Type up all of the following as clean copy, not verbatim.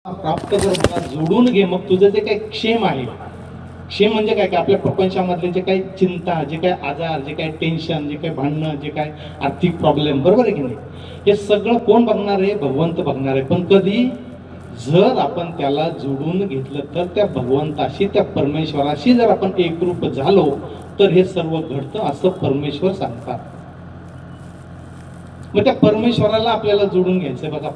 प्राप्त कर, मला जोडून घे. मग तुझं जे काही क्षेम आहे, क्षेम म्हणजे काय, आपल्या प्रपंचामधले जे काही चिंता, जे काही आजार, जे काही टेन्शन, जे काही भांडणं, जे काही आर्थिक प्रॉब्लेम, बरोबर आहे की नाही, हे सगळं कोण बघणार आहे? भगवंत बघणार आहे. पण कधी? जर आपण त्याला जोडून घेतलं तर त्या भगवंताशी, त्या परमेश्वराशी जर आपण एकरूप झालो तर हे सर्व घडतं, असं परमेश्वर सांगतात. मग त्या परमेश्वराला आपल्याला जोडून घ्यायचं. बघा,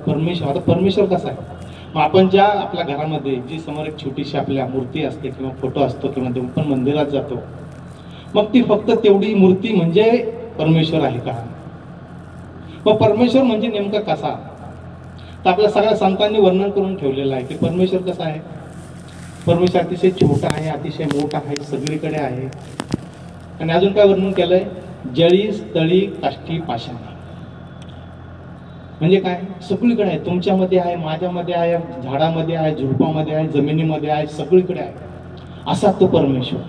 परमेश्वर कसा आहे? मग आपण ज्या आपल्या घरामध्ये जी समोर एक छोटीशी आपल्या मूर्ती असते किंवा फोटो असतो किंवा आपण मंदिरात जातो, मग ती फक्त तेवढी मूर्ती म्हणजे परमेश्वर आहे का? मग परमेश्वर म्हणजे नेमका कसा? तर आपल्या सगळ्या संतांनी वर्णन करून ठेवलेलं आहे की परमेश्वर कसा आहे. परमेश्वर अतिशय छोटा आहे, अतिशय मोठा आहे, सगळीकडे आहे. आणि अजून काय वर्णन केलंय? जळी स्थळी काष्टी पाषाण. म्हणजे काय? सगळीकडे आहे. तुमच्यामध्ये आहे, माझ्यामध्ये आहे, झाडामध्ये आहे, झुडपामध्ये आहे, जमिनीमध्ये आहे, सगळीकडे आहे. असा तो परमेश्वर.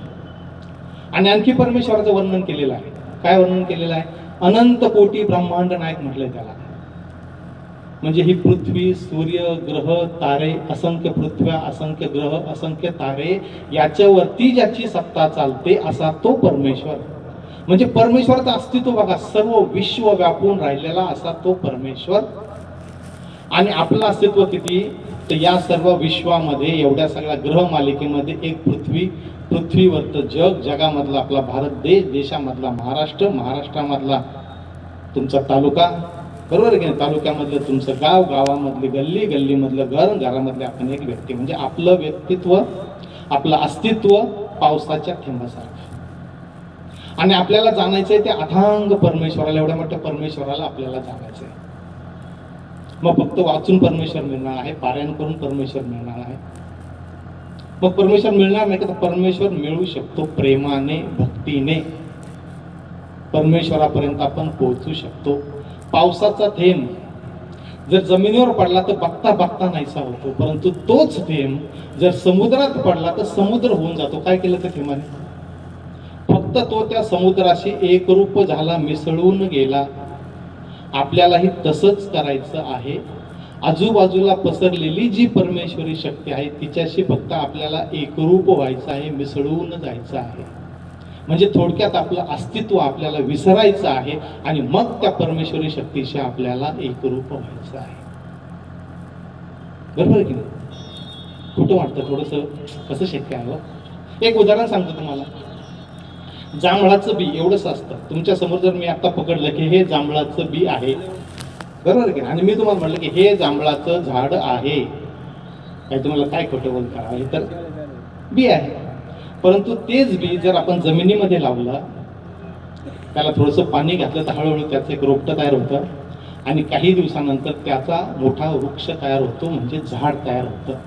आणि आणखी परमेश्वराचं वर्णन केलेलं आहे. काय वर्णन केलेलं आहे? अनंत कोटी ब्रह्मांड नायक म्हटलंय त्याला. म्हणजे ही पृथ्वी, सूर्य, ग्रह, तारे, असंख्य पृथ्व्या, असंख्य ग्रह, असंख्य तारे, याच्यावरती ज्याची सत्ता चालते असा तो परमेश्वर. म्हणजे परमेश्वराचं अस्तित्व बघा, सर्व विश्व व्यापून राहिलेला असा तो परमेश्वर. आणि आपलं अस्तित्व किती? तर या सर्व विश्वामध्ये, एवढ्या सगळ्या ग्रह मालिकेमध्ये एक पृथ्वी, पृथ्वीवरचं जग, जगामधला आपला भारत देश, देशामधला महाराष्ट्र, महाराष्ट्रामधला तुमचा तालुका, बरोबर आहे की नाही, तालुक्यामधलं तुमचं गाव, गावामधली गल्ली, गल्लीमधलं घर, घरामधले आपण एक व्यक्ती. म्हणजे आपलं व्यक्तित्व, आपलं अस्तित्व पावसाच्या थेंबासारखं. आणि आपल्याला जाणायचंय त्या अथांग परमेश्वराला, एवढ्या मोठ्या परमेश्वराला आपल्याला जाणायचंय. मग फक्त वाचून परमेश्वर मिळणार आहे, पारायण करून परमेश्वर मिळणार आहे? मग परमेश्वर मिळणार नाही का? परमेश्वर मिळू शकतो प्रेमाने, भक्तीने. परमेश्वरापर्यंत आपण पोहोचू शकतो. पावसाचा थेंब जर जमिनीवर पडला तर बघता बघता नाहीसा होतो, परंतु तोच थेंब जर समुद्रात पडला तर समुद्र होऊन जातो. काय केलं त्या थेंबाने? फक्त तो त्या समुद्राशी एकरूप झाला, मिसळून गेला. आपल्यालाही तसंच करायचं आहे. आजूबाजूला पसरलेली जी परमेश्वरी शक्ती आहे तिच्याशी फक्त आपल्याला एकरूप व्हायचं आहे, मिसळून जायचं आहे. म्हणजे थोडक्यात आपलं अस्तित्व आपल्याला विसरायचं आहे आणि मग त्या परमेश्वरी शक्तीशी आपल्याला एकरूप व्हायचं आहे. बरोबर की नाही? कुठं वाटतं थोडंसं कसं शक्य आहे? एक उदाहरण सांगतो तुम्हाला. जांभळाचं बी एवढंच असतं. तुमच्या समोर जर मी आता पकडलं की हे जांभळाचं बी आहे, बरोबर की, आणि मी तुम्हाला म्हटलं की हे जांभळाचं झाड आहे, काय तुम्हाला काय खोटं बोलता आहे? तर बी आहे. परंतु तेच बी जर आपण जमिनीमध्ये लावलं, त्याला थोडंसं पाणी घातलं तर हळूहळू त्याचं एक रोपटं तयार होतं आणि काही दिवसानंतर त्याचा मोठा वृक्ष तयार होतो, म्हणजे झाड तयार होतं.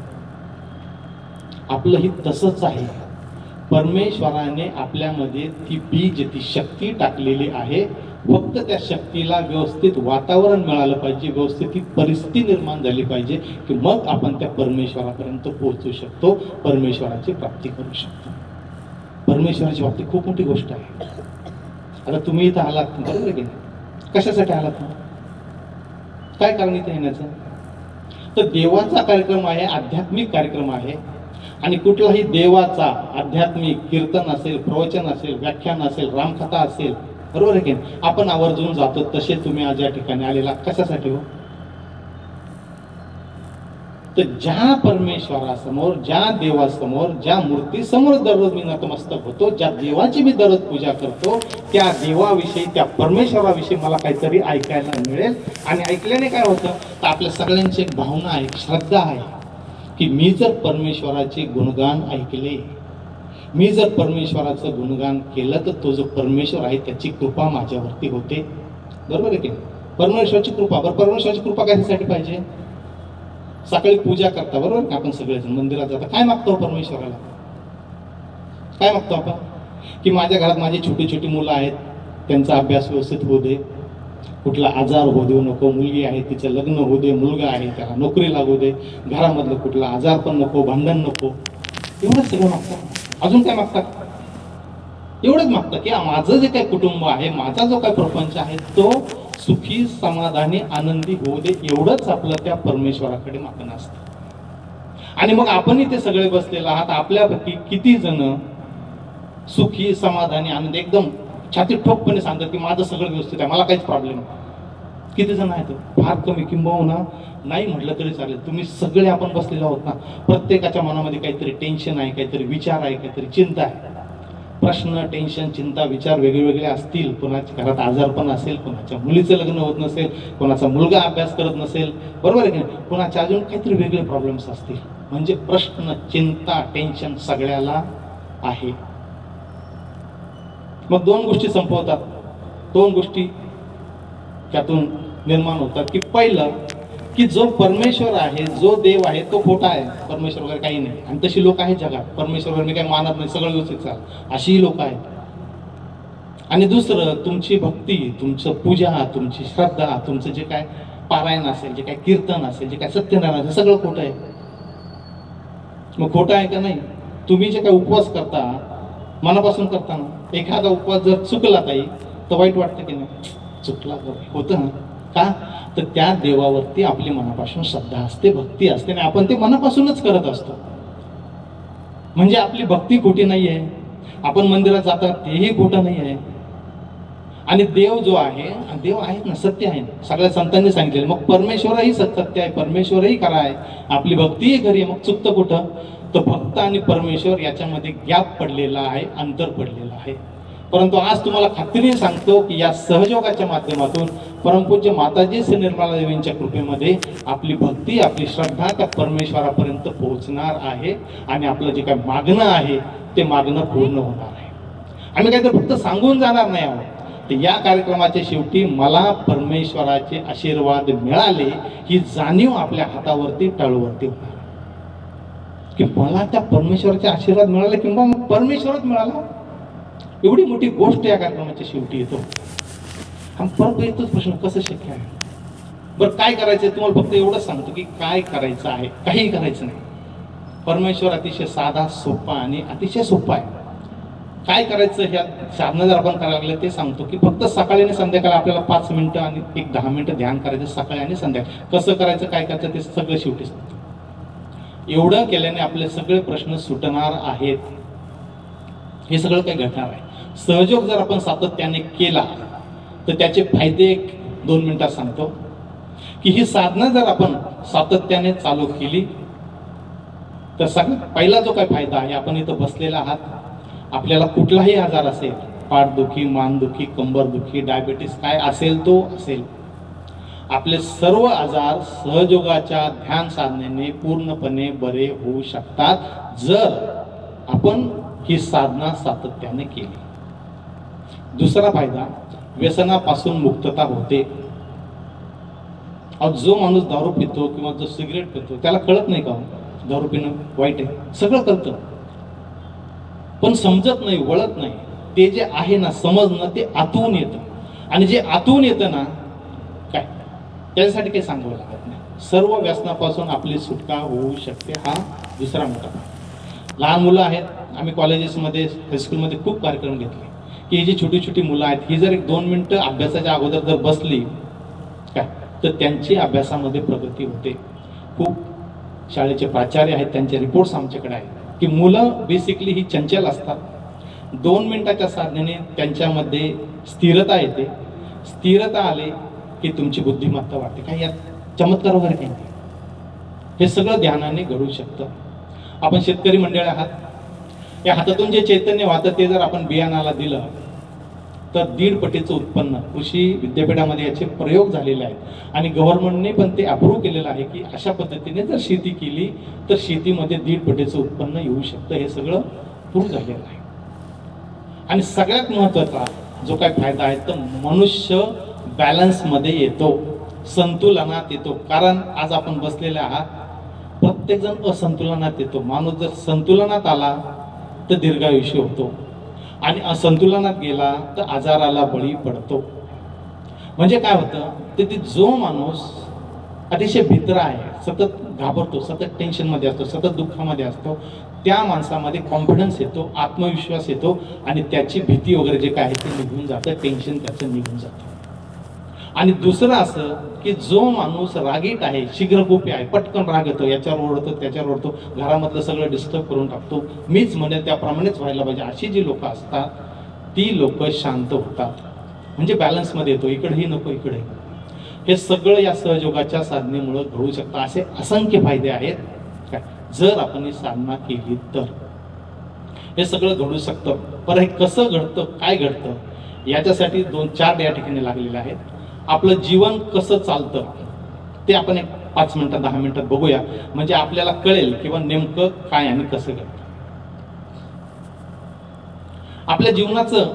आपलंही तसंच आहे. परमेश्वराने आपल्यामध्ये ती बीज, ती शक्ती टाकलेली आहे. फक्त त्या शक्तीला व्यवस्थित वातावरण मिळालं पाहिजे, व्यवस्थित ती परिस्थिती निर्माण झाली पाहिजे की मग आपण त्या परमेश्वरापर्यंत पोहोचू शकतो, परमेश्वराची प्राप्ती करू शकतो. परमेश्वराची प्राप्ती खूप मोठी गोष्ट आहे. आता तुम्ही इथं आलात, बरोबर आहे की नाही? कशासाठी आलात? काय कारण इथे येण्याचं? तर देवाचा कार्यक्रम आहे, आध्यात्मिक कार्यक्रम आहे. आणि कुठलाही देवाचा आध्यात्मिक कीर्तन असेल, प्रवचन असेल, व्याख्यान असेल, रामकथा असेल, बरोबर आहे की आपण आवर्जून जातो. तसे तुम्ही आज या ठिकाणी आलेला कशासाठी हो? तर ज्या परमेश्वरासमोर, ज्या देवासमोर, ज्या मूर्तीसमोर दररोज मी नतमस्तक होतो, ज्या देवाची मी दररोज पूजा करतो, त्या देवाविषयी, त्या परमेश्वराविषयी मला काहीतरी ऐकायला मिळेल. आणि ऐकल्याने काय होतं? तर आपल्या सगळ्यांची एक भावना आहे, श्रद्धा आहे की मी जर परमेश्वराचे गुणगान ऐकले, मी जर परमेश्वराचं गुणगान केलं तर तो जो परमेश्वर आहे त्याची कृपा माझ्यावरती होते. बरोबर आहे की? परमेश्वराची कृपा. बरं, परमेश्वराची कृपा कशासाठी पाहिजे? सकाळी पूजा करता, बरोबर का, आपण सगळेजण मंदिरात जाता. काय मागतो परमेश्वराला? काय मागतो आपण? की माझ्या घरात माझी छोटी छोटी मुलं आहेत, त्यांचा अभ्यास व्यवस्थित होऊ दे, कुठला आजार होऊ देऊ नको, मुलगी आहे तिचं लग्न होऊ दे, मुलगा आहे त्याला नोकरी लागू दे, घरामधलं कुठला आजार पण नको, भांडण नको. एवढंच सगळं मागतात. अजून काय मागतात? एवढंच मागतं की माझं जे काही कुटुंब आहे, माझा जो काही प्रपंच आहे तो सुखी, समाधानी, आनंदी होऊ दे. एवढंच आपलं त्या परमेश्वराकडे मागणं असतं. आणि मग आपणही ते सगळे बसलेले आहात, आपल्यापैकी किती जण सुखी, समाधानी, आनंद, एकदम छाती ठोकपणे सांगतात की माझं सगळं व्यवस्थित आहे, मला काहीच प्रॉब्लेम नाही? किती जण आहेत? फार कमी, किंबहुना नाही म्हटलं तरी चालेल. तुम्ही सगळे आपण बसलेलो आहोत ना, प्रत्येकाच्या मनामध्ये काहीतरी टेन्शन आहे, काहीतरी विचार आहे, काहीतरी चिंता आहे. प्रश्न, टेन्शन, चिंता, विचार वेगवेगळे असतील. कोणाच्या घरात आजारपण असेल, कोणाच्या मुलीचं लग्न होत नसेल, कोणाचा मुलगा अभ्यास करत नसेल, बरोबर आहे की नाही, कोणाच्या अजून काहीतरी वेगळे प्रॉब्लेम्स असतील. म्हणजे प्रश्न, चिंता, टेन्शन सगळ्याला आहे. मग दोन गोष्टी संपवतात, दोन गोष्टी त्यातून निर्माण होतात. की पहिलं, की जो परमेश्वर आहे, जो देव आहे तो खोटा आहे, परमेश्वर वगैरे काही नाही. आणि तशी लोक आहेत जगात, परमेश्वर वगैरे मी काही मानत नाही, सगळं व्यवस्थित चाल, अशीही लोक आहेत. आणि दुसरं, तुमची भक्ती, तुमचं पूजा, तुमची श्रद्धा, तुमचं जे काय पारायण असेल, जे काय कीर्तन असेल, जे काय सत्यनारायण असेल, सगळं खोटं आहे. मग खोटं आहे का नाही? तुम्ही जे काय उपवास करता, मनापासून करता ना, एखादा उपवास जर चुकला ताई तर वाईट वाटतं की नाही? चुकला होतं ना. का? तर त्या देवावरती आपली मनापासून श्रद्धा असते, भक्ती असते, आणि आपण ते मनापासूनच करत असतो. म्हणजे आपली भक्ती खोटी नाही आहे, आपण मंदिरात जातात तेही खोटं नाही आहे. आणि देव जो आहे, देव आहेत ना, सत्य आहे ना, सगळ्या संतांनी सांगितलेलं. मग परमेश्वरही सत्य आहे, परमेश्वरही खरा आहे, आपली भक्तीही खरी आहे. मग चुकतं कुठं? तर भक्त आणि परमेश्वर याच्यामध्ये गॅप पडलेला आहे, अंतर पडलेलं आहे. परंतु आज तुम्हाला खात्रीने सांगतो की या सहयोगाच्या माध्यमातून परमपूज्य माताजी श्री निर्मला देवींच्या कृपेमध्ये आपली भक्ती, आपली श्रद्धा त्या परमेश्वरापर्यंत पोहोचणार आहे. आणि आपलं जे काय मागणं आहे ते मागणं पूर्ण होणार आहे. आम्ही काहीतरी फक्त सांगून जाणार नाही आहोत. तर या कार्यक्रमाच्या शेवटी मला परमेश्वराचे आशीर्वाद मिळाले ही जाणीव आपल्या हातावरती, टाळूवरती होणार, की मला त्या परमेश्वराचे आशीर्वाद मिळाले किंवा परमेश्वरच मिळाला. एवढी मोठी गोष्ट या कार्यक्रमाच्या शेवटी येतो. हा परत येतोच प्रश्न, कसं शक्य आहे? बरं, काय करायचंय? तुम्हाला फक्त एवढंच सांगतो की काय करायचं आहे, काही करायचं नाही. परमेश्वर अतिशय साधा, सोपा आणि अतिशय सोपा आहे. काय करायचं ह्या साधनं जर आपण करायला लागलं ते सांगतो. की फक्त सकाळी आणि संध्याकाळी आपल्याला 5 मिनिटं आणि एक 10 मिनिटं ध्यान करायचं, सकाळी आणि संध्याकाळी. कसं करायचं, काय करायचं ते सगळं शेवटी सांगतो. एवढं केल्याने आपले सगळे प्रश्न सुटणार आहेत. हे सगळं काही घडणार आहे. सहयोग जर आपण सातत्याने केला तर त्याचे फायदे 1-2 मिनिटात सांगतो. की ही साधनं जर आपण सातत्याने चालू केली तर सगळ्यात पहिला जो काही फायदा आहे, आपण इथं बसलेला आहात, आपल्याला कुठलाही आजार असेल, पाठदुखी, मानदुखी, कंबरदुखी, डायबिटीस, काय असेल तो असेल, आपले सर्व आजार सहयोगाच्या ध्यान साधनेने पूर्णपणे बरे होऊ शकतात जर आपण ही साधना सातत्याने केली. दुसरा फायदा, व्यसनापासून मुक्तता होते. जो माणूस दारू पितो किंवा जो सिगरेट पितो त्याला कळत नाही का दारू पिणं वाईट आहे? सगळं कळतं, पण समजत नाही, वळत नाही. ते जे आहे ना, समजणं, ते आतून येतं. आणि जे आतून येतं ना, काय त्याच्यासाठी काही सांगावं लागत नाही. सर्व व्यसनापासून आपली सुटका होऊ शकते. हा दुसरा मोठा. लहान मुलं आहेत, आम्ही कॉलेजेसमध्ये, हायस्कूलमध्ये खूप कार्यक्रम घेतले की ही जी छोटी छोटी मुलं आहेत, ही जर 1-2 मिनिटं अभ्यासाच्या अगोदर जर बसली काय तर त्यांची अभ्यासामध्ये प्रगती होते. खूप शाळेचे प्राचार्य आहेत, त्यांचे रिपोर्ट्स आमच्याकडे आहेत की मुलं बेसिकली ही चंचल असतात. 2 मिनिटाच्या साधनेने त्यांच्यामध्ये स्थिरता येते. स्थिरता आली की तुमची बुद्धिमत्ता वाढते. काही यात चमत्कार वगैरे काही नाही. हे सगळं ध्यानाने घडू शकतं. आपण शेतकरी मंडळी आहात, या हातातून जे चैतन्य वाहतं ते जर आपण बियाणाला दिलं तर 1.5 पटीचं उत्पन्न, कृषी विद्यापीठामध्ये याचे प्रयोग झालेले आहेत आणि गव्हर्नमेंटने पण ते अप्रूव्ह केलेलं आहे की अशा पद्धतीने जर शेती केली तर शेतीमध्ये 1.5 पटीचं उत्पन्न येऊ शकतं. हे सगळं प्रूव्ह झालेलं आहे. आणि सगळ्यात महत्त्वाचा जो काय फायदा आहे तर मनुष्य बॅलन्समध्ये येतो, संतुलनात येतो. कारण आज आपण बसलेले आहात, प्रत्येकजण असंतुलनात येतो. माणूस जर संतुलनात आला तर दीर्घायुष्य होतो आणि असंतुलनात गेला तर आजाराला बळी पडतो. म्हणजे काय होतं ते जो माणूस अतिशय भित्रा आहे, सतत घाबरतो, सतत टेन्शनमध्ये असतो, सतत दुःखामध्ये असतो, त्या माणसामध्ये कॉन्फिडन्स येतो, आत्मविश्वास येतो आणि त्याची भीती वगैरे जे काय आहे ते निघून जातं, टेन्शन त्याचं निघून जातं. आणि दुसरं असं की जो माणूस रागीट आहे, शीघ्रकोपी आहे, पटकन राग येतो, याच्यावर ओढतो त्याच्यावर ओढतो, घरामधलं सगळं डिस्टर्ब करून टाकतो, मीच म्हणेल त्याप्रमाणेच व्हायला पाहिजे, अशी जी लोक असतात ती लोक शांत होतात. म्हणजे बॅलन्समध्ये येतो, इकडेही नको इकडे. हे सगळं या सहयोगाच्या साधनेमुळे घडू शकतं. असे असंख्य फायदे आहेत काय, जर आपण ही साधना केली तर हे सगळं घडू शकतं. पण हे कसं घडतं, काय घडतं, याच्यासाठी 2-4 या ठिकाणी लागलेले आहेत. आपलं जीवन कसं चालतं ते आपण एक 5 मिनिटात 10 मिनिटात बघूया, म्हणजे आपल्याला कळेल किंवा नेमकं काय आणि कसं घडतं. आपल्या जीवनाचं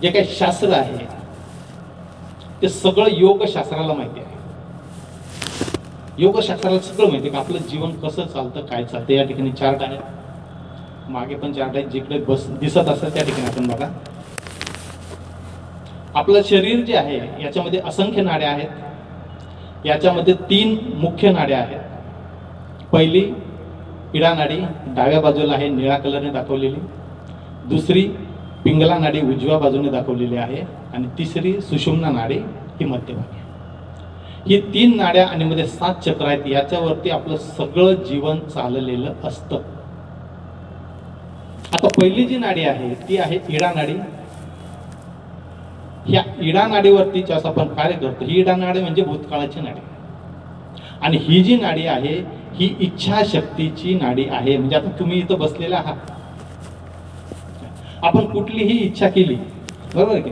जे काही शास्त्र आहे ते सगळं योगशास्त्राला माहिती आहे. योगशास्त्राला सगळं माहिती आहे की आपलं जीवन कसं चालतं, काय चालतं. या ठिकाणी चार्ट आहे, मागे पण चार्ट आहे, जिकडे बस दिसत असतं त्या ठिकाणी आपण बघा. आपलं शरीर जे आहे याच्यामध्ये असंख्य नाड्या आहेत. याच्यामध्ये 3 मुख्य नाड्या आहेत. पहिली इडा नाडी डाव्या बाजूला आहे, निळ्या कलरने दाखवलेली. दुसरी पिंगला नाडी उजव्या बाजूने दाखवलेली आहे. आणि तिसरी सुषुम्ना नाडी ही मध्यभागी. ही 3 नाड्या आणि मध्ये 7 चक्र आहेत. याच्यावरती आपलं सगळं जीवन चाललेलं असतं. आता पहिली जी नाडी आहे ती आहे इडा नाडी. ह्या इडा नाडीवरती ज्यास आपण कार्य करतो, ही इडा नाडी म्हणजे भूतकाळाची नाडी. आणि ही जी नाडी आहे ही इच्छाशक्तीची नाडी आहे. म्हणजे आता तुम्ही इथं बसलेला आहात, आपण कुठलीही इच्छा केली, बरोबर की,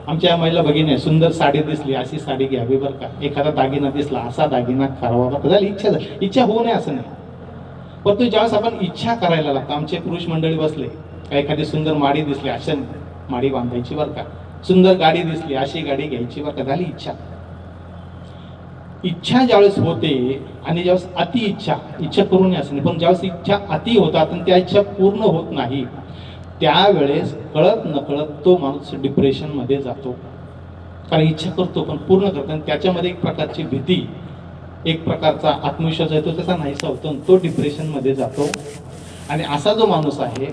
आमच्या महिला भगिनी सुंदर साडी दिसली, अशी साडी घ्यावी बरं का, एखादा दागिना दिसला असा दागिना करावा बरं का, झाली इच्छा झाली. इच्छा होऊ नये असं नाही, परंतु ज्यावेळेस आपण इच्छा करायला लागतो, आमचे पुरुष मंडळी बसले, एखादी सुंदर माडी दिसली अशा माडी बांधायची बरं का, सुंदर गाडी दिसली अशी गाडी घ्यायची बरं का, झाली इच्छा. इच्छा ज्यावेळेस होते आणि ज्यावेळेस अति इच्छा, इच्छा करू नये असं नाही, पण ज्यावेळेस इच्छा अति होतात आणि त्या इच्छा पूर्ण होत नाही, त्यावेळेस कळत नकळत तो माणूस डिप्रेशनमध्ये जातो. कारण इच्छा करतो पण पूर्ण करतो, आणि त्याच्यामध्ये एक प्रकारची भीती, एक प्रकारचा आत्मविश्वास येतो, त्याचा नाहीसा होतो, तो डिप्रेशनमध्ये जातो. आणि असा जो माणूस आहे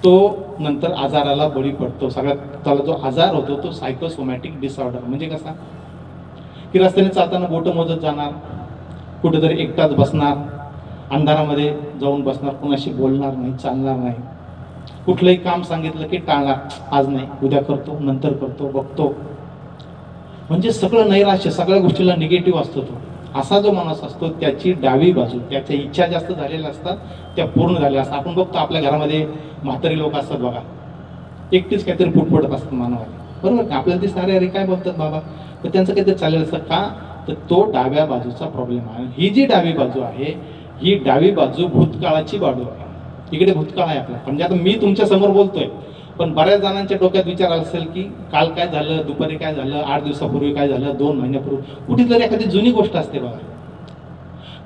तो नंतर आजाराला बळी पडतो. सगळ्यात त्याला जो आजार होतो तो सायकोसोमॅटिक डिसऑर्डर. म्हणजे कसा की रस्त्याने चालताना बोटं मोजत जाणार, कुठेतरी एकटाच बसणार, अंधारामध्ये जाऊन बसणार, कोणाशी बोलणार नाही, चालणार नाही, कुठलंही काम सांगितलं की टाळणार, आज नाही, उद्या करतो, नंतर करतो, बघतो. म्हणजे सगळं नैराश्य, सगळ्या गोष्टीला निगेटिव्ह असतो तो. असा जो माणूस असतो त्याची डावी बाजू, त्याच्या इच्छा जास्त झालेल्या असतात, त्या पूर्ण झालेल्या असतात. आपण बघतो आपल्या घरामध्ये म्हातारी लोक असतात बघा, एकटीच काहीतरी पुटपटत असतात मानवाला, बरोबर का, आपल्याला दिसणारे अरे काय बोलतात बाबा, तर त्यांचं काहीतरी चाललेलं असतं का, तर तो डाव्या बाजूचा प्रॉब्लेम आहे. ही जी डावी बाजू आहे ही डावी बाजू भूतकाळाची बाजू आहे. इकडे भूतकाळ आहे आपला, म्हणजे आता मी तुमच्या समोर बोलतोय, पण बऱ्याच जणांच्या डोक्यात विचार असेल की काल काय झालं, दुपारी काय झालं, 8 दिवसापूर्वी काय झालं, 2 महिन्यापूर्वी, कुठेतरी एखादी जुनी गोष्ट असते बघा,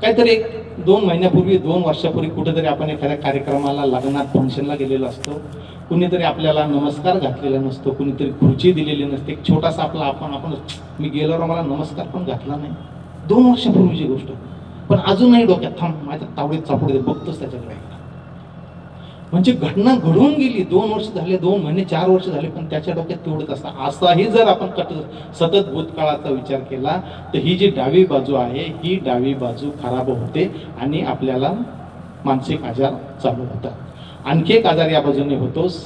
काहीतरी 1-2 महिन्यापूर्वी, 2 वर्षापूर्वी कुठेतरी आपण एखाद्या कार्यक्रमाला, लग्नात, फंक्शनला गेलेलो असतो, कुणीतरी आपल्याला नमस्कार घातलेला नसतो, कुणीतरी खुर्ची दिलेली नसते, एक छोटासा आपला आपण मी गेल्यावर मला नमस्कार पण घातला नाही, 2 वर्षापूर्वीची गोष्ट, पण अजूनही डोक्यात थांब माझ्या तावडीत चापडे बघतोच त्याच्याकडे. म्हणजे घटना घडून गेली, 2 वर्ष झाले, 2 महिने, 4 वर्ष झाले, पण त्याच्या डोक्यात तेवढंच असतं. असाही जर आपण सतत भूतकाळाचा विचार केला तर ही जी डावी बाजू आहे ही डावी बाजू खराब होते आणि आपल्याला मानसिक आजार चालू होतात. आणखी एक आजार या बाजूने होतोच,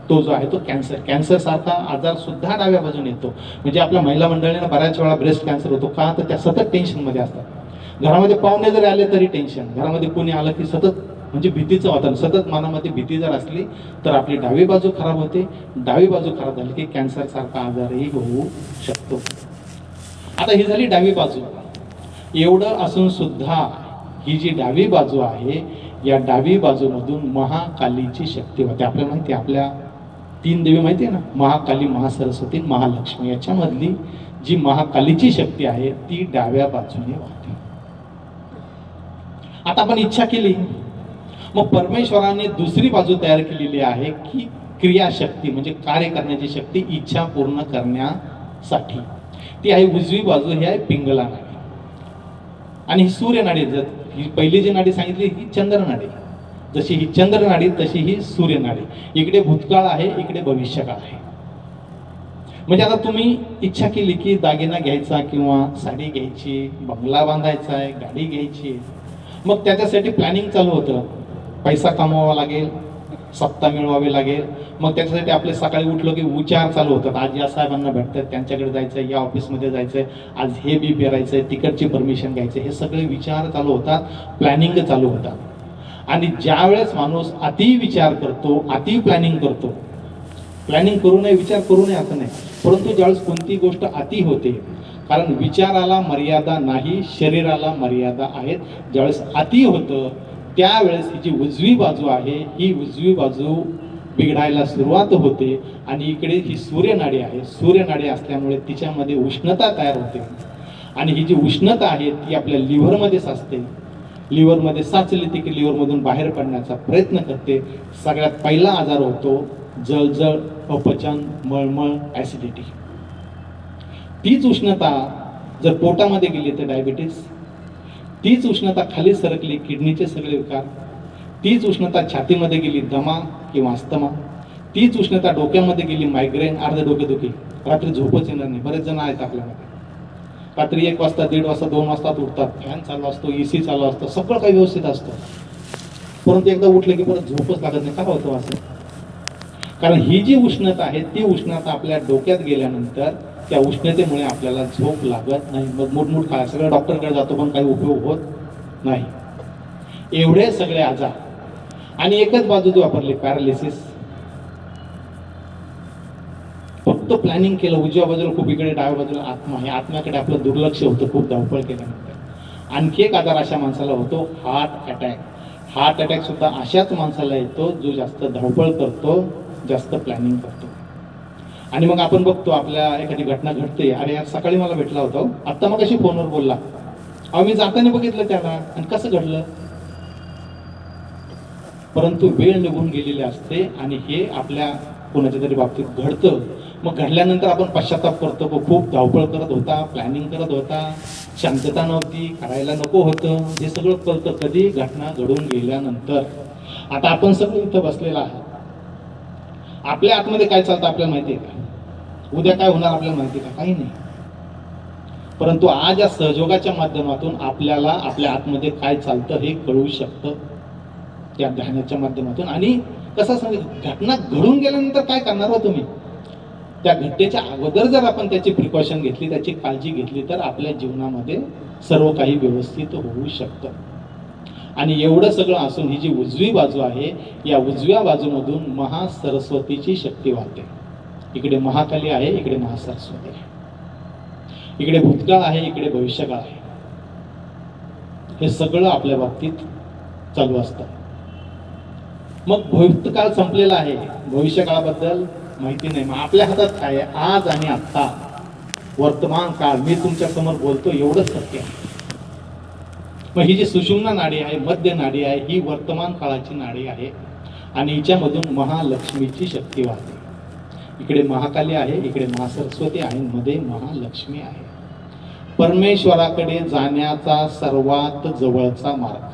तो जो आहे तो कॅन्सर. कॅन्सर सारखा आजार सुद्धा डाव्या बाजूने येतो. म्हणजे आपल्या महिला मंडळींना बऱ्याच वेळा ब्रेस्ट कॅन्सर होतो का, तर त्या सतत टेन्शनमध्ये असतात. घरामध्ये पाहुणे जरी आले तरी टेन्शन, घरामध्ये कोणी आलं की सतत, म्हणजे भीतीचं वातावरण, सतत मनामध्ये भीती जर असली तर आपली डावी बाजू खराब होते. डावी बाजू खराब झाली की कॅन्सर सारखा आजारही होऊ शकतो. आता ही झाली डावी बाजू. एवढं असून सुद्धा ही जी डावी बाजू आहे या डावी बाजूमधून महाकालीची शक्ती होते. आपल्याला माहिती आहे, आपल्या 3 देवी माहिती आहे ना, महाकाली, महासरस्वती, महालक्ष्मी. याच्यामधली जी महाकालीची शक्ती आहे ती डाव्या बाजूने वाहते. आता आपण इच्छा केली, मग परमेश्वराने दुसरी बाजू तयार केलेली आहे की क्रियाशक्ती, म्हणजे कार्य करण्याची शक्ती इच्छा पूर्ण करण्यासाठी. ती आहे उजवी बाजू, ही आहे पिंगला नाडी. आणि ही सूर्य नाडी, ही पहिली जी नाडी सांगितली ही चंद्र नाडी. जशी ही चंद्र नाडी तशी ही सूर्य नाडी. इकडे भूतकाळ आहे, इकडे भविष्यकाळ आहे. म्हणजे आता तुम्ही इच्छा केली की दागिना घ्यायचा किंवा साडी घ्यायची, बंगला बांधायचा आहे, गाडी घ्यायची आहे, मग त्याच्यासाठी प्लॅनिंग चालू होतं. पैसा कमवावा लागेल, सत्ता मिळवावी लागेल. मग त्याच्यासाठी आपले सकाळी उठलो की विचार चालू होतात. आज या साहेबांना भेटतात, त्यांच्याकडे जायचं, या ऑफिसमध्ये जायचंय, आज हे बी पेरायचंय, तिकडची परमिशन घ्यायचं, हे सगळे विचार चालू होतात, प्लॅनिंग चालू होतात. आणि ज्या वेळेस माणूस अति विचार करतो, अति प्लॅनिंग करतो, प्लॅनिंग करू नये, विचार करू नये असं नाही, परंतु ज्यावेळेस कोणती गोष्ट अति होते, कारण विचाराला मर्यादा नाही, शरीराला मर्यादा आहेत. ज्यावेळेस अति होतं त्यावेळेस ही जी उजवी बाजू आहे, ही उजवी बाजू बिघडायला सुरुवात होते. आणि इकडे ही सूर्यनाडी आहे, सूर्यनाडी असल्यामुळे तिच्यामध्ये उष्णता तयार होते. आणि ही जी उष्णता आहे ती आपल्या लिव्हरमध्ये साचते. लिव्हरमध्ये साचली ती की लिव्हरमधून बाहेर पडण्याचा प्रयत्न करते. सगळ्यात पहिला आजार होतो जळजळ, अपचन, मळमळ, ॲसिडिटी. तीच उष्णता जर पोटामध्ये गेली तर डायबिटीस, तीच उष्णता खाली सरकली किडनीचे सगळे विकार, तीच उष्णता छातीमध्ये गेली दमा किंवा अस्थमा, तीच उष्णता डोक्यामध्ये गेली मायग्रेन, अर्ध डोकेदुखी, रात्री झोपच येणार नाही. बरेच जण आहेत आपल्यामध्ये रात्री 1 वाजता, 1:30 वाजता, 2 वाजता उठतात, फॅन चालू असतो, AC चालू असतं, सगळं काही व्यवस्थित असतं, परंतु एकदा उठले की परत झोपच लागत नाही. का होतं असं? कारण ही जी उष्णता आहे ती उष्णता आपल्या डोक्यात गेल्यानंतर त्या उष्णतेमुळे आपल्याला झोप लागत नाही. मग मोठमोठ काय सगळं डॉक्टरकडे जातो पण काही उपयोग होत नाही. एवढे सगळे आजार आणि एकच बाजू जो वापरली पॅरालिसिस. फक्त प्लॅनिंग केलं, उजव्या बाजूला खूप, इकडे डाव्या बाजूला आत्मा आहे, आत्म्याकडे आपलं दुर्लक्ष होतं खूप धावपळ केल्यानंतर. आणखी एक आजार अशा माणसाला होतो, हार्ट अटॅक. हार्ट अटॅक सुद्धा अशाच माणसाला येतो जो जास्त धावपळ करतो, जास्त प्लॅनिंग करतो. आणि मग आपण बघतो आपल्या एखादी घटना घडते, अरे यार सकाळी मला भेटला होता, आत्ता मग कशी फोनवर बोलला, अहो मी जाताना बघितलं त्याला, आणि कसं घडलं. परंतु वेळ निघून गेलेली असते आणि हे आपल्या कोणाच्या तरी बाबतीत घडतं. मग घडल्यानंतर आपण पश्चाताप करतो, खूप धावपळ करत होता, प्लॅनिंग करत होता, शांतता नव्हती, करायला नको होतं. हे सगळं कळतं कधी, घटना घडून गेल्यानंतर. आता आपण सगळं इथं बसलेलं आहे, आपल्या आतमध्ये काय चालतं आपल्याला माहिती आहे का? उद्या काय होणार आपल्याला माहिती आहे का? काही नाही. परंतु आज या सहयोगाच्या माध्यमातून आपल्याला आपल्या आतमध्ये काय चालतं हे कळू शकतं, त्या ध्यानाच्या माध्यमातून. आणि कसं सांग, घटना घडून गेल्यानंतर काय करणार हो तुम्ही? त्या घटनेच्या अगोदर जर आपण त्याची प्रिकॉशन घेतली, त्याची काळजी घेतली, तर आपल्या जीवनामध्ये सर्व काही व्यवस्थित होऊ शकतं. आणि एवढं सगळं असून ही जी उजवी बाजू आहे, या उजव्या बाजूमधून महासरस्वतीची शक्ती वाहते. इकडे महाकाली आहे, इकडे महासरस्वती आहे, इकडे भूतकाळ आहे, इकडे भविष्यकाळ आहे. हे सगळं आपल्या बाबतीत चालू असतं. मग भूतकाळ संपलेला आहे, भविष्यकाळाबद्दल माहिती नाही. मग आपल्या हातात काय आहे? आज आणि आत्ता, वर्तमान काळ. मी तुमच्या समोर बोलतो एवढंच सत्य आहे. मग ही जी सुषुम्ना नाडी आहे, मध्य नाडी आहे, ही वर्तमान काळाची नाडी आहे. आणि हिच्यामधून महालक्ष्मीची शक्ती वाहते. इकडे महाकाली आहे, इकडे महासरस्वती आहे, मध्ये महालक्ष्मी आहे. परमेश्वराकडे जाण्याचा सर्वात जवळचा मार्ग.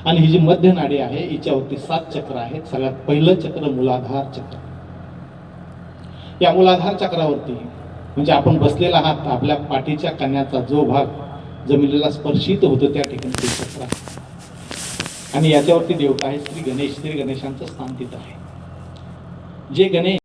आणि ही जी मध्य नाडी आहे हिच्यावरती 7 चक्र आहेत. सगळ्यात पहिलं चक्र मूलाधार चक्र. या मूलाधार चक्रावरती म्हणजे आपण बसलेला आहात, आपल्या पाठीच्या कण्याचा जो भाग जमिनीला स्पर्शित होतो त्या ठिकाणी ते चक्र आहे. आणि याच्यावरती देवता आहे श्री गणेश. श्री गणेशांचं स्थान तिथं आहे. जे गणेश